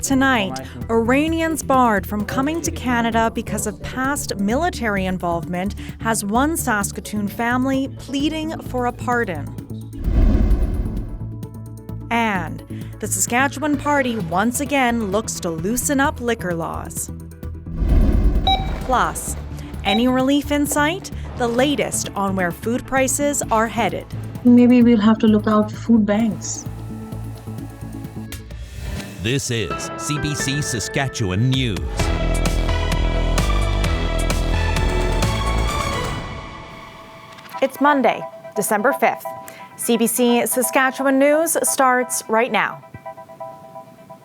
tonight, Iranians barred from coming to Canada because of past military involvement has one Saskatoon family pleading for a pardon. And the Saskatchewan Party once again looks to loosen up liquor laws. Plus, any relief in sight? The latest on where food prices are headed. Maybe we'll have to look out for food banks. This is CBC Saskatchewan News. It's Monday, December 5th. CBC Saskatchewan News starts right now.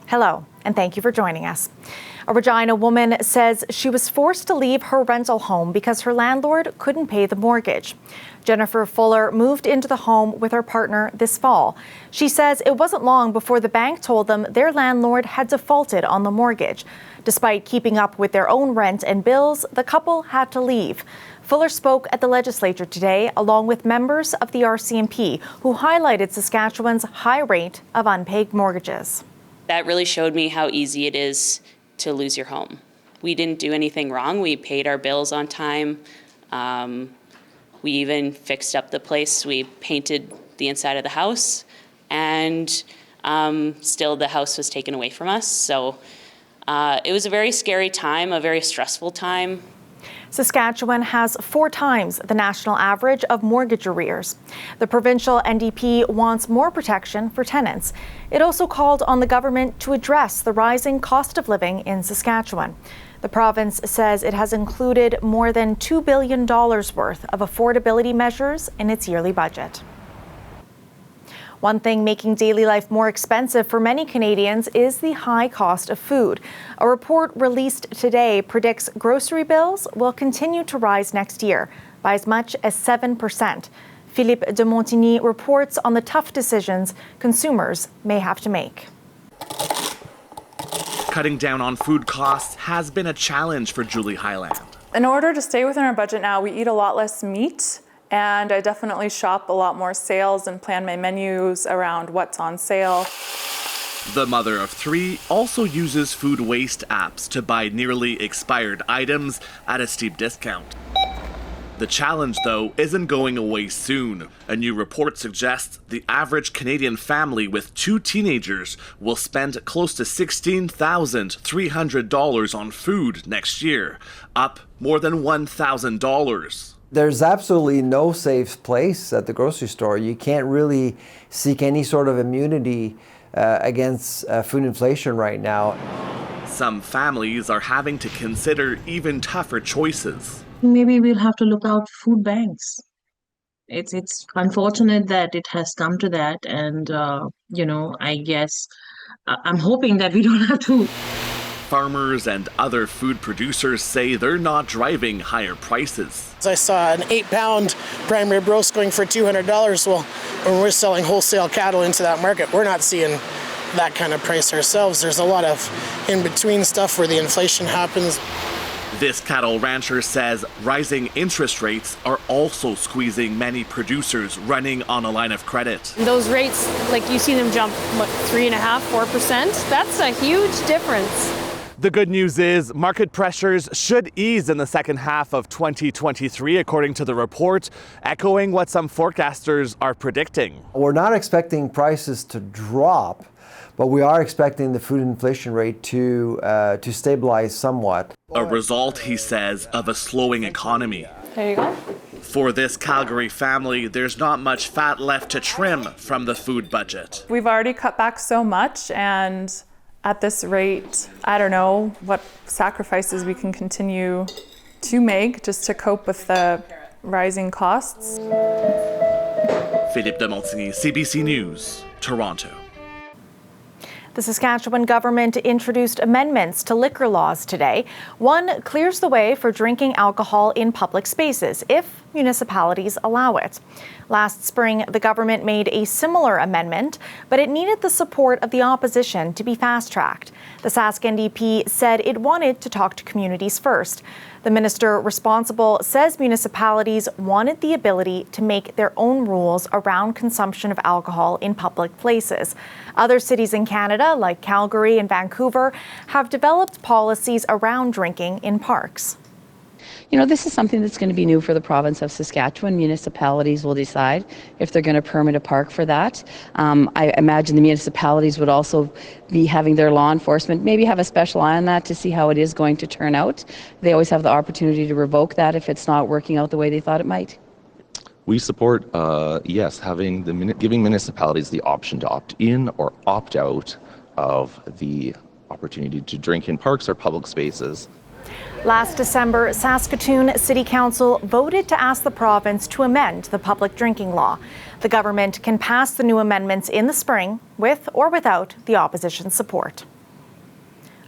Hello, and thank you for joining us. A Regina woman says she was forced to leave her rental home because her landlord couldn't pay the mortgage. Jennifer Fuller moved into the home with her partner this fall. She says it wasn't long before the bank told them their landlord had defaulted on the mortgage. Despite keeping up with their own rent and bills, the couple had to leave. Fuller spoke at the legislature today, along with members of the RCMP, who highlighted Saskatchewan's high rate of unpaid mortgages. That really showed me how easy it is to lose your home. We didn't do anything wrong. We paid our bills on time. We even fixed up the place. We painted the inside of the house, and still the house was taken away from us. So it was a very scary time, a very stressful time. Saskatchewan has 4 times the national average of mortgage arrears. The provincial NDP wants more protection for tenants. It also called on the government to address the rising cost of living in Saskatchewan. The province says it has included more than $2 billion worth of affordability measures in its yearly budget. One thing making daily life more expensive for many Canadians is the high cost of food. A report released today predicts grocery bills will continue to rise next year by as much as 7%. Philippe de Montigny reports on the tough decisions consumers may have to make. Cutting down on food costs has been a challenge for Julie Highland. In order to stay within our budget now, we eat a lot less meat. And I definitely shop a lot more sales and plan my menus around what's on sale. The mother of 3 also uses food waste apps to buy nearly expired items at a steep discount. The challenge, though, isn't going away soon. A new report suggests the average Canadian family with 2 teenagers will spend close to $16,300 on food next year, up more than $1,000. There's absolutely no safe place at the grocery store. You can't really seek any sort of immunity against food inflation right now. Some families are having to consider even tougher choices. Maybe we'll have to look out for food banks. It's unfortunate that it has come to that, and I guess I'm hoping that we don't have to. Farmers and other food producers say they're not driving higher prices. I saw an 8-pound prime rib roast going for $200. Well, when we're selling wholesale cattle into that market, we're not seeing that kind of price ourselves. There's a lot of in-between stuff where the inflation happens. This cattle rancher says rising interest rates are also squeezing many producers running on a line of credit. Those rates, like you see them jump, 3.5%, 4%, that's a huge difference. The good news is market pressures should ease in the second half of 2023, according to the report, echoing what some forecasters are predicting. We're not expecting prices to drop, but we are expecting the food inflation rate to stabilize somewhat. A result, he says, of a slowing economy. There you go. For this Calgary family, there's not much fat left to trim from the food budget. We've already cut back so much, and at this rate, I don't know what sacrifices we can continue to make just to cope with the rising costs. Philippe de Montigny, CBC News, Toronto. The Saskatchewan Government introduced amendments to liquor laws today. One clears the way for drinking alcohol in public spaces if municipalities allow it. Last spring, the government made a similar amendment, but it needed the support of the opposition to be fast-tracked. The Sask NDP said it wanted to talk to communities first. The minister responsible says municipalities wanted the ability to make their own rules around consumption of alcohol in public places. Other cities in Canada, like Calgary and Vancouver, have developed policies around drinking in parks. You know, this is something that's going to be new for the province of Saskatchewan. Municipalities will decide if they're going to permit a park for that. I imagine the municipalities would also be having their law enforcement maybe have a special eye on that to see how it is going to turn out. They always have the opportunity to revoke that if it's not working out the way they thought it might. We support, yes, giving municipalities the option to opt in or opt out of the opportunity to drink in parks or public spaces. Last December, Saskatoon City Council voted to ask the province to amend the public drinking law. The government can pass the new amendments in the spring, with or without the opposition's support.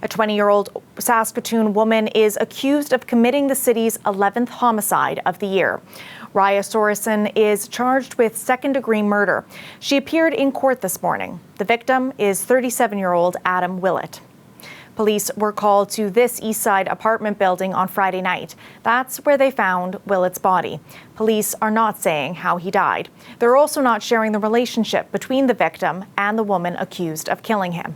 A 20-year-old Saskatoon woman is accused of committing the city's 11th homicide of the year. Raya Sorensen is charged with second-degree murder. She appeared in court this morning. The victim is 37-year-old Adam Willett. Police were called to this Eastside apartment building on Friday night. That's where they found Willett's body. Police are not saying how he died. They're also not sharing the relationship between the victim and the woman accused of killing him.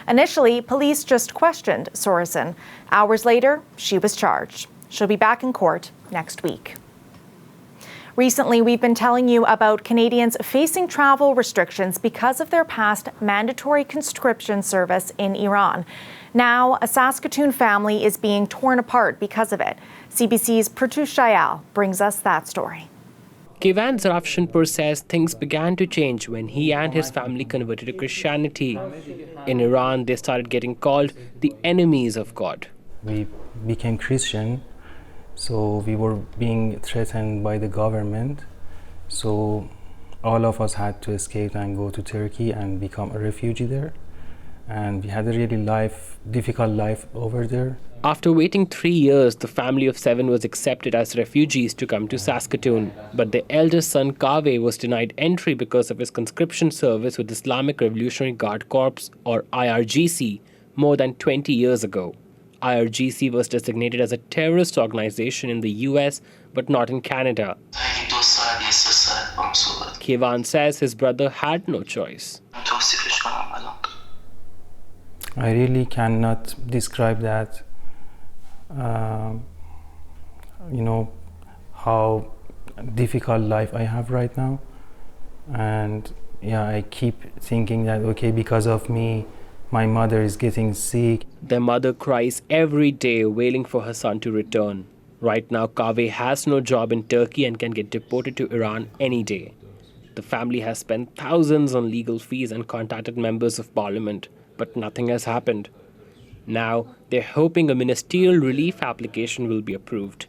Initially, police just questioned Sorensen. Hours later, she was charged. She'll be back in court next week. Recently, we've been telling you about Canadians facing travel restrictions because of their past mandatory conscription service in Iran. Now, a Saskatoon family is being torn apart because of it. CBC's Pratush Shayal brings us that story. Kevan Zarafshanpur says things began to change when he and his family converted to Christianity. In Iran, they started getting called the enemies of God. We became Christian, so we were being threatened by the government. So all of us had to escape and go to Turkey and become a refugee there. And we had a really difficult life over there. After waiting 3 years, the family of 7 was accepted as refugees to come to Saskatoon. But their eldest son, Kaveh, was denied entry because of his conscription service with Islamic Revolutionary Guard Corps, or IRGC, more than 20 years ago. IRGC was designated as a terrorist organization in the US, but not in Canada. Kevan says his brother had no choice. I really cannot describe that, how difficult life I have right now. And yeah, I keep thinking that, okay, because of me, my mother is getting sick. Their mother cries every day, wailing for her son to return. Right now, Kaveh has no job in Turkey and can get deported to Iran any day. The family has spent thousands on legal fees and contacted members of parliament, but nothing has happened. Now, they're hoping a ministerial relief application will be approved.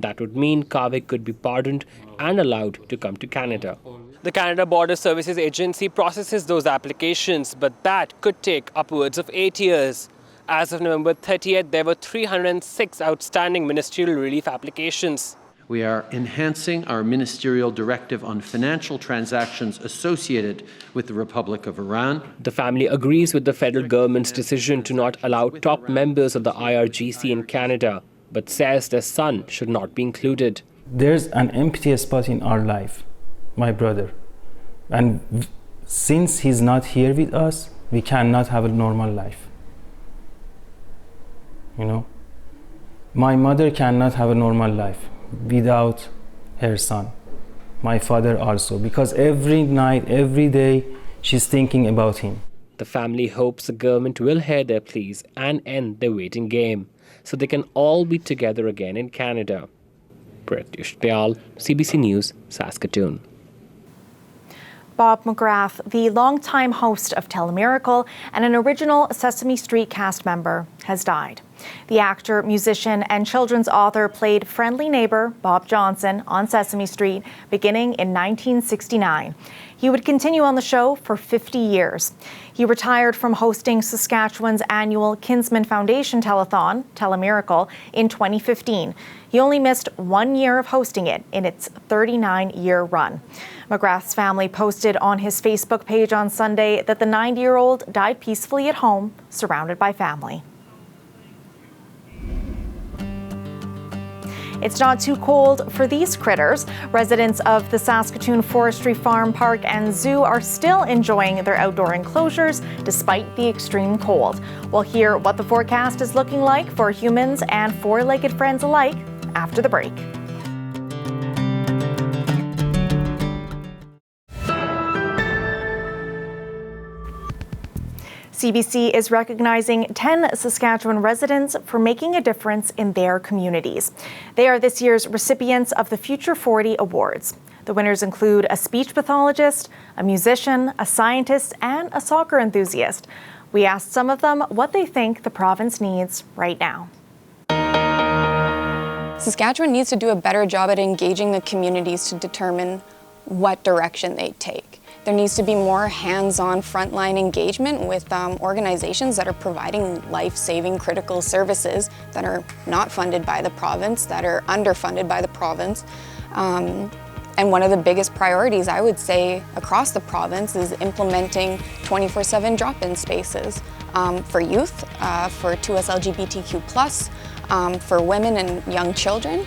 That would mean Kaveh could be pardoned and allowed to come to Canada. The Canada Border Services Agency processes those applications, but that could take upwards of 8 years. As of November 30th, there were 306 outstanding ministerial relief applications. We are enhancing our ministerial directive on financial transactions associated with the Republic of Iran. The family agrees with the federal government's decision to not allow top members of the IRGC in Canada, but says their son should not be included. There's an empty spot in our life, my brother. And since he's not here with us, we cannot have a normal life. My mother cannot have a normal life without her son. My father also, because every night, every day, she's thinking about him. The family hopes the government will hear their pleas and end their waiting game, so they can all be together again in Canada. Pratush Shayal, CBC News, Saskatoon. Bob McGrath, the longtime host of Telemiracle and an original Sesame Street cast member, has died. The actor, musician, and children's author played friendly neighbor Bob Johnson on Sesame Street beginning in 1969. He would continue on the show for 50 years. He retired from hosting Saskatchewan's annual Kinsman Foundation telethon, Telemiracle, in 2015. He only missed 1 year of hosting it in its 39-year run. McGrath's family posted on his Facebook page on Sunday that the 90-year-old died peacefully at home, surrounded by family. It's not too cold for these critters. Residents of the Saskatoon Forestry Farm, Park and Zoo are still enjoying their outdoor enclosures despite the extreme cold. We'll hear what the forecast is looking like for humans and four-legged friends alike after the break. CBC is recognizing 10 Saskatchewan residents for making a difference in their communities. They are this year's recipients of the Future 40 Awards. The winners include a speech pathologist, a musician, a scientist, and a soccer enthusiast. We asked some of them what they think the province needs right now. Saskatchewan needs to do a better job at engaging the communities to determine what direction they take. There needs to be more hands-on frontline engagement with organizations that are providing life-saving critical services that are not funded by the province, that are underfunded by the province. And one of the biggest priorities, I would say, across the province is implementing 24/7 drop-in spaces for youth, for 2S LGBTQ+, for women and young children.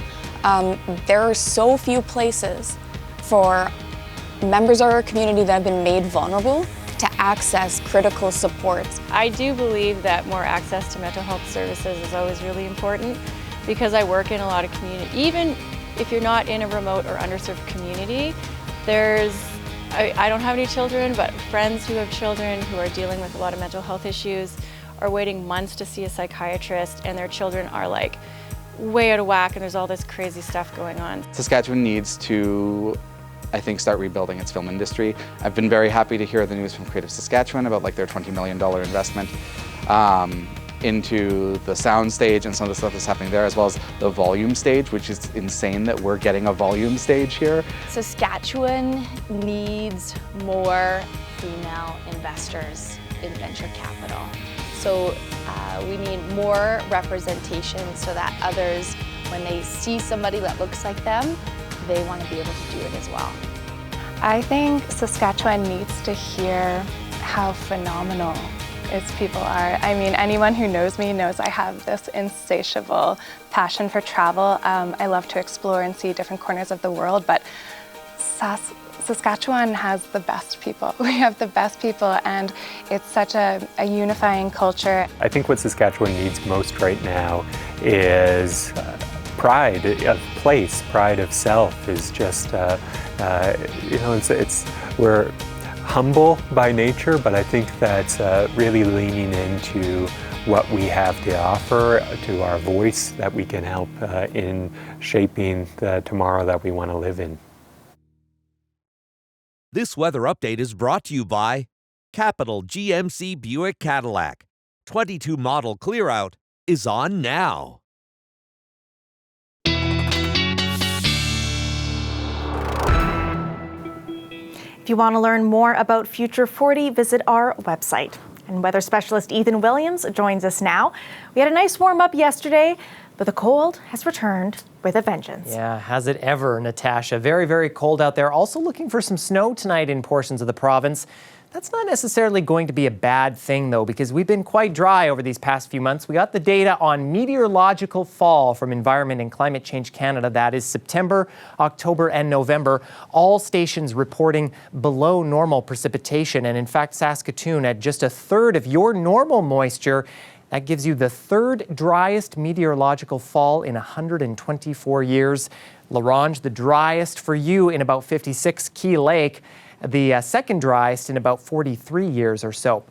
There are so few places for members of our community that have been made vulnerable to access critical supports. I do believe that more access to mental health services is always really important because I work in a lot of community. Even if you're not in a remote or underserved community, I don't have any children, but friends who have children who are dealing with a lot of mental health issues are waiting months to see a psychiatrist, and their children are like way out of whack, and there's all this crazy stuff going on. Saskatchewan needs to, I think, start rebuilding its film industry. I've been very happy to hear the news from Creative Saskatchewan about their $20 million investment into the sound stage and some of the stuff that's happening there, as well as the volume stage, which is insane that we're getting a volume stage here. Saskatchewan needs more female investors in venture capital. So we need more representation so that others, when they see somebody that looks like them, they want to be able to do it as well. I think Saskatchewan needs to hear how phenomenal its people are. I mean, anyone who knows me knows I have this insatiable passion for travel. I love to explore and see different corners of the world, but Saskatchewan has the best people. We have the best people, and it's such a unifying culture. I think what Saskatchewan needs most right now is pride of place, pride of self is just, we're humble by nature, but I think that's really leaning into what we have to offer, to our voice, that we can help in shaping the tomorrow that we want to live in. This weather update is brought to you by Capital GMC Buick Cadillac. 22 model clear out is on now. If you want to learn more about Future 40, visit our website. And weather specialist Ethan Williams joins us now. We had a nice warm up yesterday, but the cold has returned with a vengeance. Yeah, has it ever, Natasha? Very, very cold out there. Also looking for some snow tonight in portions of the province. That's not necessarily going to be a bad thing, though, because we've been quite dry over these past few months. We got the data on meteorological fall from Environment and Climate Change Canada. That is September, October, and November. All stations reporting below normal precipitation. And in fact, Saskatoon at just a third of your normal moisture. That gives you the third driest meteorological fall in 124 years. La Ronge, the driest for you in about 56. Key Lake, the second driest in about 43 years or so.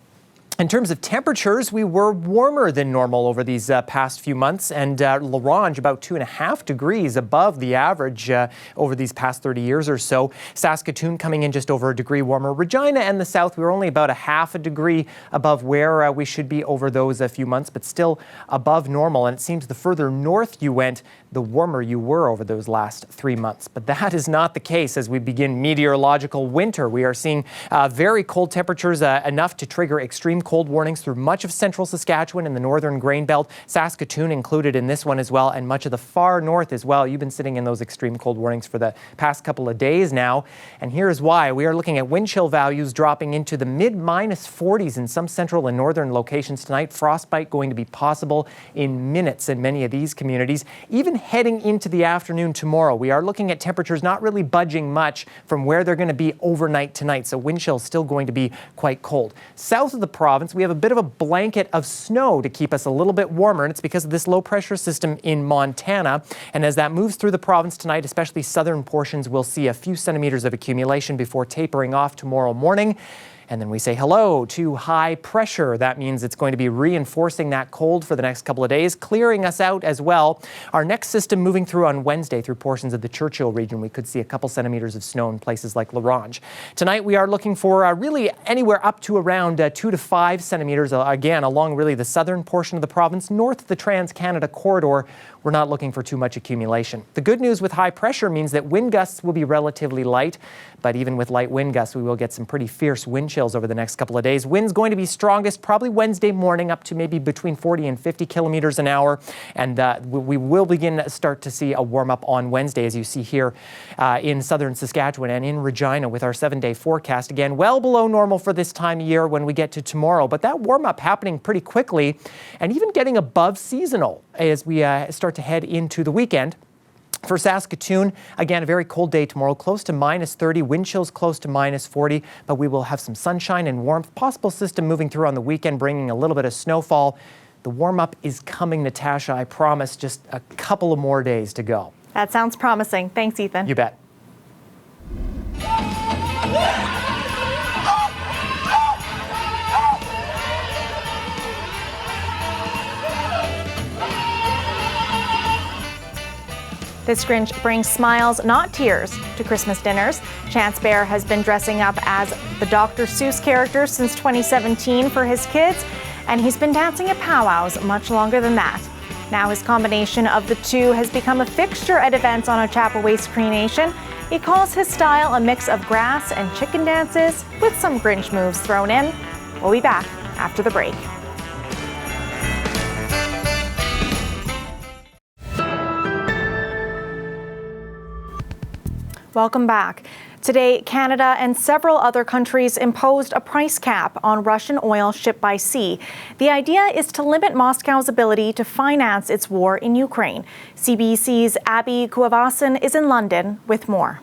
In terms of temperatures, we were warmer than normal over these past few months, and La Ronge about 2.5 degrees above the average over these past 30 years or so. Saskatoon coming in just over a degree warmer. Regina and the south, we were only about 0.5 degree above where we should be over those few months, but still above normal. And it seems the further north you went, the warmer you were over those last 3 months. But that is not the case as we begin meteorological winter. We are seeing very cold temperatures, enough to trigger extreme cold warnings through much of central Saskatchewan and the northern grain belt. Saskatoon included in this one as well, and much of the far north as well. You've been sitting in those extreme cold warnings for the past couple of days now. And here's why. We are looking at wind chill values dropping into the mid-40s in some central and northern locations tonight. Frostbite going to be possible in minutes in many of these communities. Even heading into the afternoon tomorrow, we are looking at temperatures not really budging much from where they're going to be overnight tonight. So wind chill is still going to be quite cold. South of the province, we have a bit of a blanket of snow to keep us a little bit warmer, and it's because of this low pressure system in Montana. And as that moves through the province tonight, especially southern portions, we'll see a few centimeters of accumulation before tapering off tomorrow morning. And then we say hello to high pressure. That means it's going to be reinforcing that cold for the next couple of days, clearing us out as well. Our next system moving through on Wednesday through portions of the Churchill region. We could see a couple centimeters of snow in places like La Ronge. Tonight we are looking for really anywhere up to around 2 to 5 centimeters, again, along really the southern portion of the province, north of the Trans-Canada corridor. We're not looking for too much accumulation. The good news with high pressure means that wind gusts will be relatively light, but even with light wind gusts, we will get some pretty fierce wind chills over the next couple of days. Wind's going to be strongest probably Wednesday morning, up to maybe between 40 and 50 kilometers an hour. And we will start to see a warm up on Wednesday, as you see here in southern Saskatchewan and in Regina with our 7-day forecast. Again, well below normal for this time of year when we get to tomorrow, but that warm up happening pretty quickly and even getting above seasonal as we start to head into the weekend. For Saskatoon, again, a very cold day tomorrow, close to -30, wind chills close to -40, but we will have some sunshine and warmth. Possible system moving through on the weekend, bringing a little bit of snowfall. The warm-up is coming, Natasha, I promise. Just a couple of more days to go. That sounds promising. Thanks, Ethan. You bet. This Grinch brings smiles, not tears, to Christmas dinners. Chance Bear has been dressing up as the Dr. Seuss character since 2017 for his kids, and he's been dancing at powwows much longer than that. Now his combination of the two has become a fixture at events on Ochapowace Cree Nation. He calls his style a mix of grass and chicken dances with some Grinch moves thrown in. We'll be back after the break. Welcome back. Today, Canada and several other countries imposed a price cap on Russian oil shipped by sea. The idea is to limit Moscow's ability to finance its war in Ukraine. CBC's Abby Kuavasan is in London with more.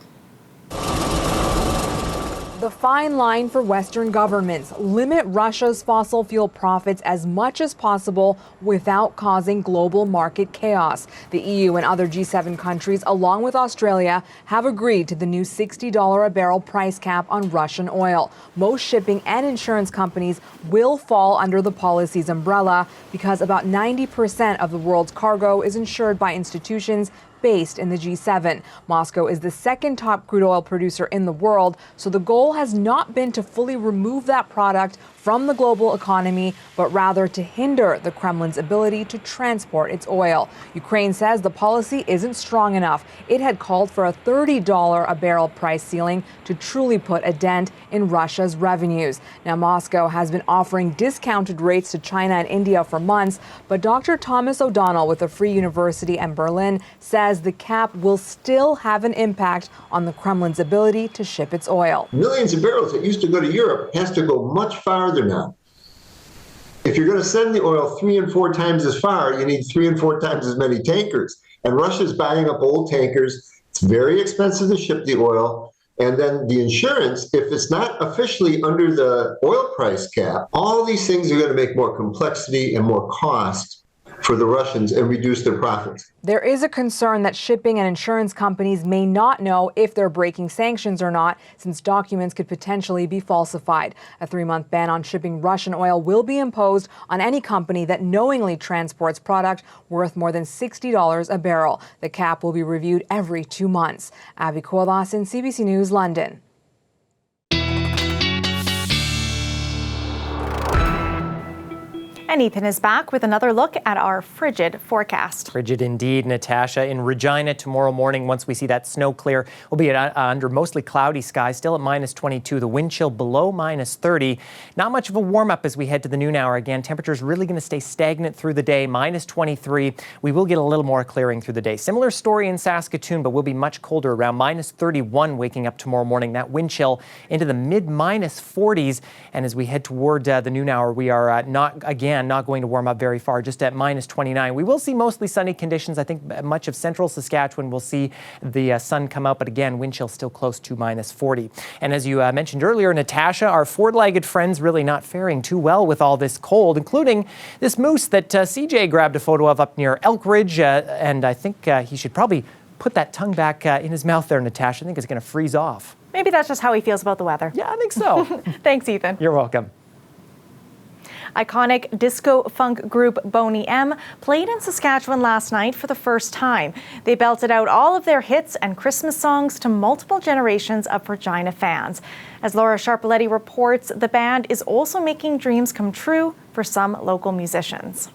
The fine line for Western governments: limit Russia's fossil fuel profits as much as possible without causing global market chaos. The EU and other G7 countries, along with Australia, have agreed to the new $60 a barrel price cap on Russian oil. Most shipping and insurance companies will fall under the policy's umbrella because about 90% of the world's cargo is insured by institutions based in the G7. Moscow is the second top crude oil producer in the world, so the goal has not been to fully remove that product from the global economy, but rather to hinder the Kremlin's ability to transport its oil. Ukraine says the policy isn't strong enough. It had called for a $30 a barrel price ceiling to truly put a dent in Russia's revenues. Now, Moscow has been offering discounted rates to China and India for months, but Dr. Thomas O'Donnell with the Free University in Berlin says the cap will still have an impact on the Kremlin's ability to ship its oil. Millions of barrels that used to go to Europe has to go much farther now. If you're going to send the oil 3 and 4 times as far, you need 3 and 4 times as many tankers. And Russia's buying up old tankers. It's very expensive to ship the oil. And then the insurance, if it's not officially under the oil price cap, all these things are going to make more complexity and more cost for the Russians and reduce their profits. There is a concern that shipping and insurance companies may not know if they're breaking sanctions or not, since documents could potentially be falsified. A 3-month ban on shipping Russian oil will be imposed on any company that knowingly transports product worth more than $60 a barrel. The cap will be reviewed every 2 months. Avi Koalasin, CBC News, London. And Ethan is back with another look at our frigid forecast. Frigid indeed, Natasha. In Regina tomorrow morning, once we see that snow clear, we'll be under mostly cloudy skies, still at -22. The wind chill below -30. Not much of a warm-up as we head to the noon hour. Again, temperatures really going to stay stagnant through the day, -23. We will get a little more clearing through the day. Similar story in Saskatoon, but we'll be much colder, around -31 waking up tomorrow morning. That wind chill into the mid-40s. And as we head toward the noon hour, we are not going to warm up very far, just at -29. We will see mostly sunny conditions. I think much of central Saskatchewan will see the sun come out, but again, wind chill still close to -40. And as you mentioned earlier, Natasha, our four-legged friends really not faring too well with all this cold, including this moose that CJ grabbed a photo of up near Elk Ridge, and I think he should probably put that tongue back in his mouth there, Natasha. I think it's going to freeze off. Maybe that's just how he feels about the weather. Yeah, I think so. Thanks, Ethan. You're welcome. Iconic disco funk group Boney M played in Saskatchewan last night for the first time. They belted out all of their hits and Christmas songs to multiple generations of Regina fans. As Laura Sharpaletti reports, the band is also making dreams come true for some local musicians.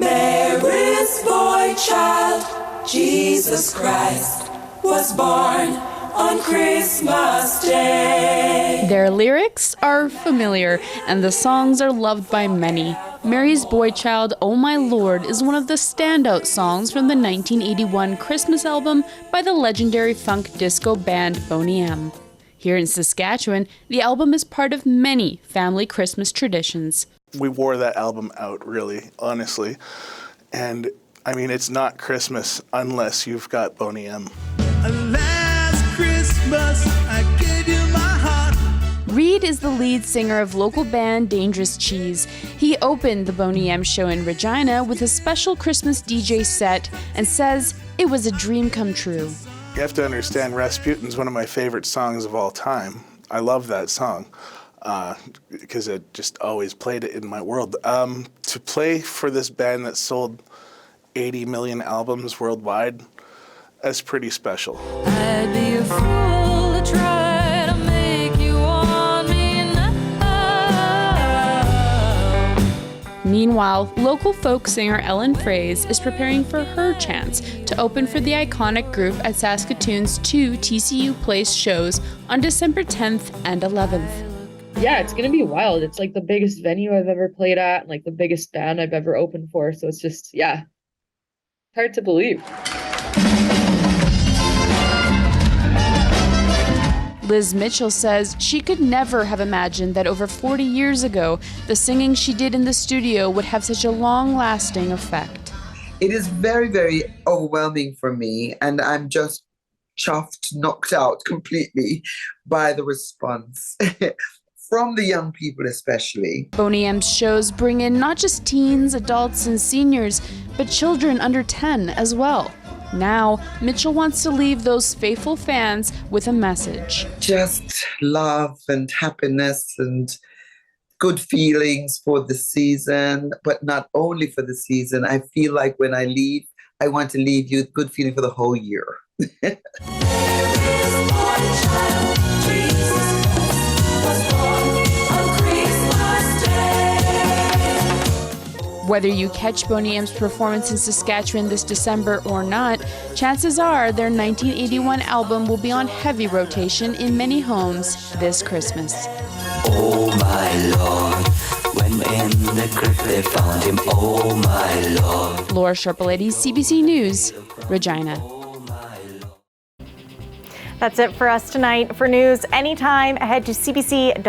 Mary's boy child, Jesus Christ, was born on Christmas Day. Their lyrics are familiar, and the songs are loved by many. Mary's Boy Child, Oh My Lord, is one of the standout songs from the 1981 Christmas album by the legendary funk disco band Boney M. Here in Saskatchewan, the album is part of many family Christmas traditions. We wore that album out, really, honestly. And, I mean, it's not Christmas unless you've got Boney M. Christmas, I gave you my heart. Reed is the lead singer of local band Dangerous Cheese. He opened the Boney M show in Regina with a special Christmas DJ set and says it was a dream come true. You have to understand, Rasputin's one of my favorite songs of all time. I love that song because it just always played it in my world. To play for this band that sold 80 million albums worldwide, that's pretty special. I'd be a fool to try to make you want me now. Meanwhile, local folk singer Ellen Fraze is preparing for her chance to open for the iconic group at Saskatoon's 2 TCU Place shows on December 10th and 11th. Yeah, it's going to be wild. It's like the biggest venue I've ever played at, and like the biggest band I've ever opened for. So it's just, yeah, hard to believe. Liz Mitchell says she could never have imagined that over 40 years ago, the singing she did in the studio would have such a long-lasting effect. It is very, very overwhelming for me, and I'm just chuffed, knocked out completely by the response. From the young people especially. Boney M's shows bring in not just teens, adults, and seniors, but children under 10 as well. Now, Mitchell wants to leave those faithful fans with a message. Just love and happiness and good feelings for the season, but not only for the season. I feel like when I leave, I want to leave you with good feeling for the whole year. Whether you catch Boney M's performance in Saskatchewan this December or not, chances are their 1981 album will be on heavy rotation in many homes this Christmas. Oh my Lord, when in the crypt they found him, oh my Lord. Laura Sharpaletti, CBC News, Regina. That's it for us tonight. For news anytime, head to cbc.ca/Sask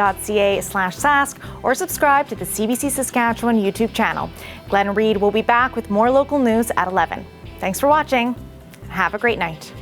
or subscribe to the CBC Saskatchewan YouTube channel. Glenn Reed will be back with more local news at 11. Thanks for watching. Have a great night.